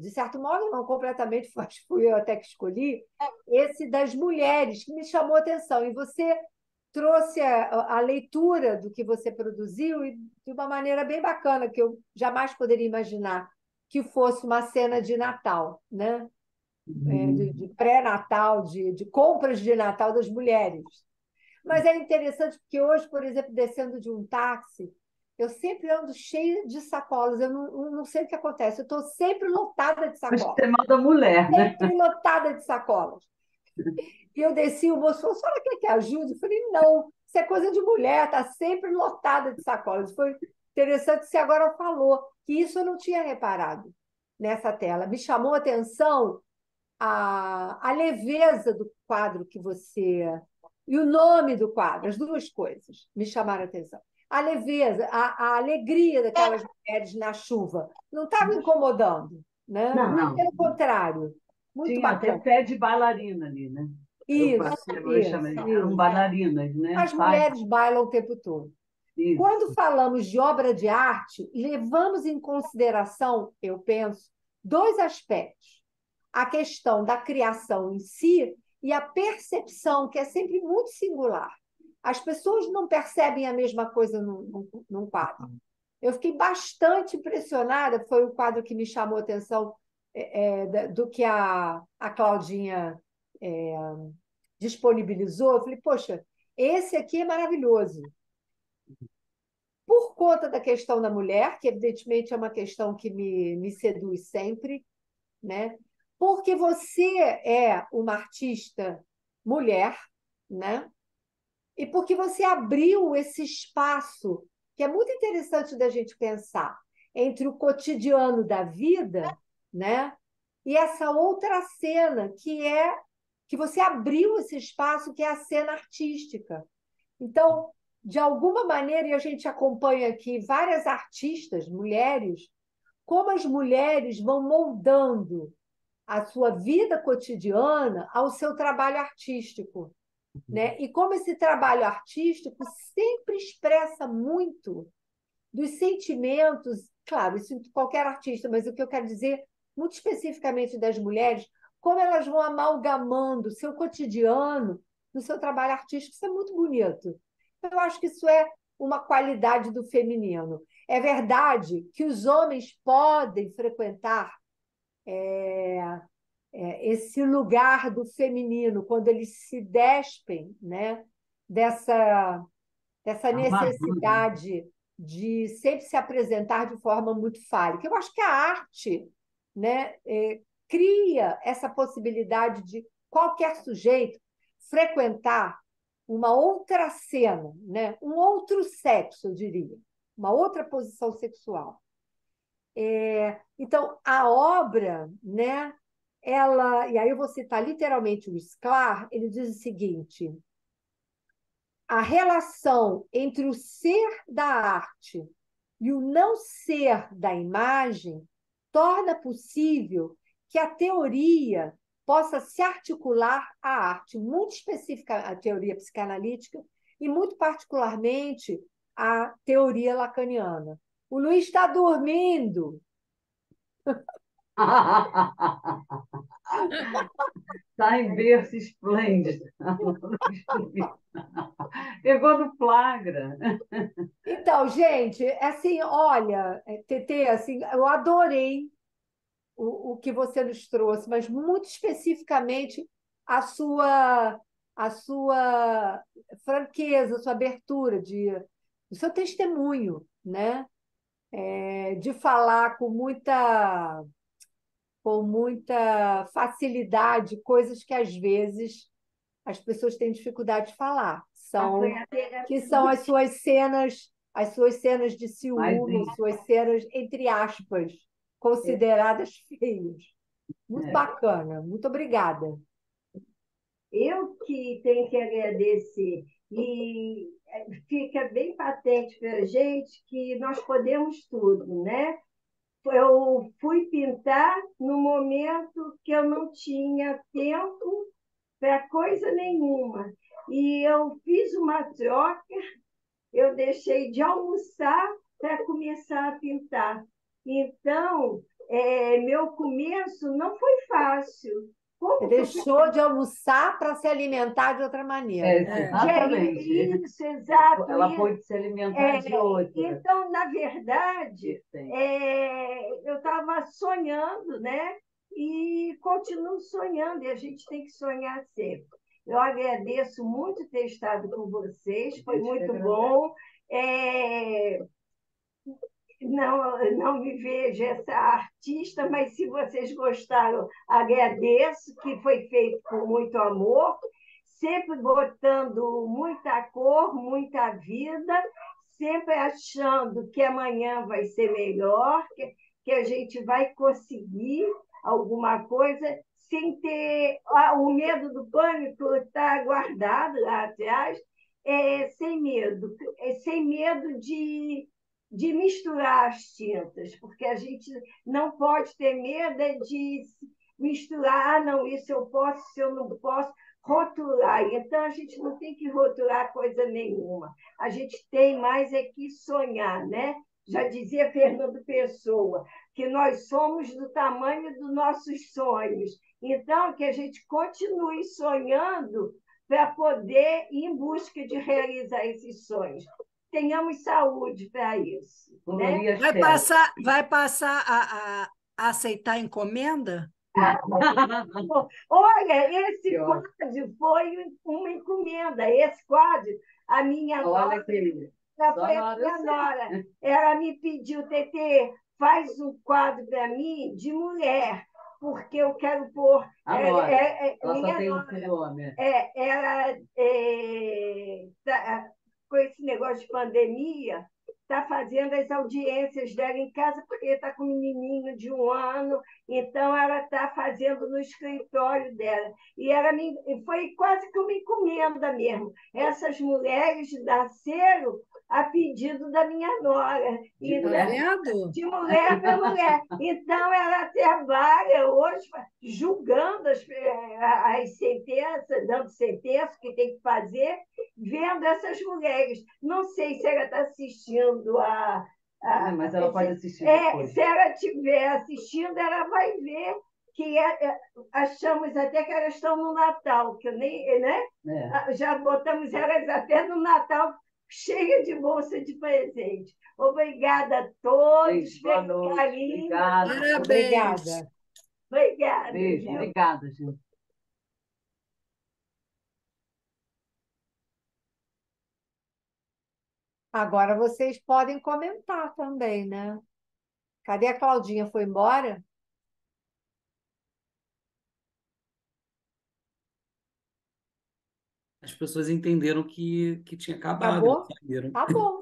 não completamente, mas fui eu até que escolhi, esse das mulheres, que me chamou a atenção. E você trouxe a leitura do que você produziu e de uma maneira bem bacana, que eu jamais poderia imaginar que fosse uma cena de Natal, né? De pré-natal, de compras de Natal das mulheres. Mas é interessante porque hoje, por exemplo, descendo de um táxi, eu sempre ando cheia de sacolas. Eu não sei o que acontece. Eu estou sempre lotada de Mas sacolas. tem mal da mulher, né? Sempre lotada de sacolas. E eu desci, o moço falou, a senhora quer que ajude? Eu falei, não, isso é coisa de mulher, está sempre lotada de sacolas. Foi interessante que você agora falou, que isso eu não tinha reparado nessa tela. Me chamou a atenção a leveza do quadro que você... E o nome do quadro, as duas coisas me chamaram a atenção. A leveza, a alegria daquelas mulheres na chuva, não estava incomodando, né? Não. Pelo contrário, muito Tinha até bacana. pé de bailarina ali, né? Eram bailarinas, né? As mulheres bailam o tempo todo. Isso. Quando falamos de obra de arte, levamos em consideração, eu penso, dois aspectos. A questão da criação em si e a percepção, que é sempre muito singular. As pessoas não percebem a mesma coisa num quadro. Eu fiquei bastante impressionada, foi o quadro que me chamou a atenção do que a Claudinha disponibilizou. Eu falei, poxa, esse aqui é maravilhoso. Por conta da questão da mulher, que evidentemente é uma questão que me seduz sempre, né? Porque você é uma artista mulher, né? E porque você abriu esse espaço, que é muito interessante da gente pensar, entre o cotidiano da vida, né? E essa outra cena, que você abriu esse espaço, que é a cena artística. Então, de alguma maneira, e a gente acompanha aqui várias artistas, mulheres, como as mulheres vão moldando a sua vida cotidiana ao seu trabalho artístico, né? E como esse trabalho artístico sempre expressa muito dos sentimentos, claro, isso em qualquer artista, mas o que eu quero dizer muito especificamente das mulheres, como elas vão amalgamando o seu cotidiano no seu trabalho artístico, isso é muito bonito. Eu acho que isso é uma qualidade do feminino. É verdade que os homens podem frequentar esse lugar do feminino, quando eles se despem, né, dessa necessidade de sempre se apresentar de forma muito fálica. Eu acho que a arte, né, cria essa possibilidade de qualquer sujeito frequentar uma outra cena, né, um outro sexo, eu diria, uma outra posição sexual. Então, a obra, né, e aí eu vou citar literalmente o Sklar, ele diz o seguinte: a relação entre o ser da arte e o não ser da imagem torna possível que a teoria possa se articular à arte, muito específica a teoria psicanalítica e muito particularmente a teoria lacaniana. O Luiz está dormindo. Está em berço esplêndido. Pegou no flagra. Então, gente, assim, olha, Tetê, assim, eu adorei o que você nos trouxe, mas muito especificamente a a sua franqueza, a sua abertura, o seu testemunho, né? De falar com muita facilidade coisas que às vezes as pessoas têm dificuldade de falar. Foi a Que são as suas cenas de ciúme, Mas, as suas cenas, entre aspas, consideradas feias. Muito bacana, muito obrigada. eu que tenho que agradecer. E fica bem patente para a gente que nós podemos tudo, né? Eu fui pintar no momento que eu não tinha tempo para coisa nenhuma. E eu fiz uma troca, eu deixei de almoçar para começar a pintar. Então, meu começo não foi fácil. Você Como que eu deixou de almoçar para se alimentar de outra maneira. Exatamente. Isso, exato. Ela pôde se alimentar de outra. Então, na verdade, eu estava sonhando, né? E continuo sonhando, e a gente tem que sonhar sempre. Eu agradeço muito ter estado com vocês, foi muito bom. É, não me vejo essa artista, mas se vocês gostaram, agradeço, que foi feito com muito amor, sempre botando muita cor, muita vida, sempre achando que amanhã vai ser melhor, que a gente vai conseguir alguma coisa sem ter o medo do pânico está guardado lá atrás, sem medo de misturar as tintas, porque a gente não pode ter medo de misturar, não, isso eu posso, isso eu não posso, rotular. Então, a gente não tem que rotular coisa nenhuma. A gente tem mais é que sonhar, né? Já dizia Fernando Pessoa, que nós somos do tamanho dos nossos sonhos. Então, que a gente continue sonhando para poder ir em busca de realizar esses sonhos. Tenhamos saúde para isso. Né? Vai passar a aceitar encomenda? Olha, esse quadro foi uma encomenda. Esse quadro, a minha nora, foi a minha nora. Ela me pediu, Tetê, faz um quadro para mim de mulher, porque eu quero pôr. Ela só minha tem nora, um nome. ela, com esse negócio de pandemia, está fazendo as audiências dela em casa, porque está com um menininho de 1 ano, então ela está fazendo no escritório dela. E foi quase que uma encomenda mesmo. Essas mulheres nasceram a pedido da minha nora. De mulher para mulher. Então, ela trabalha hoje julgando as sentenças, dando sentença que tem que fazer, vendo essas mulheres. Não sei se ela está assistindo mas ela pode assistir depois. Se ela estiver assistindo, ela vai ver que achamos até que elas estão no Natal, que nem, né? Já botamos elas até no Natal, cheia de bolsa de presente. Obrigada a todos pelo carinho. Obrigada. Obrigada. Beijo, obrigada, gente. Agora vocês podem comentar também, né? Cadê a Claudinha? Foi embora? As pessoas entenderam que tinha acabado, Acabou? saíram. Tá bom.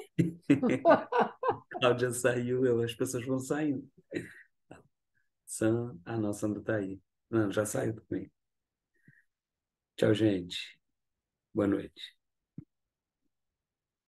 Cláudia saiu, as pessoas vão saindo. Não, Sandra está aí. Não, já saiu também. Tchau, gente. Boa noite.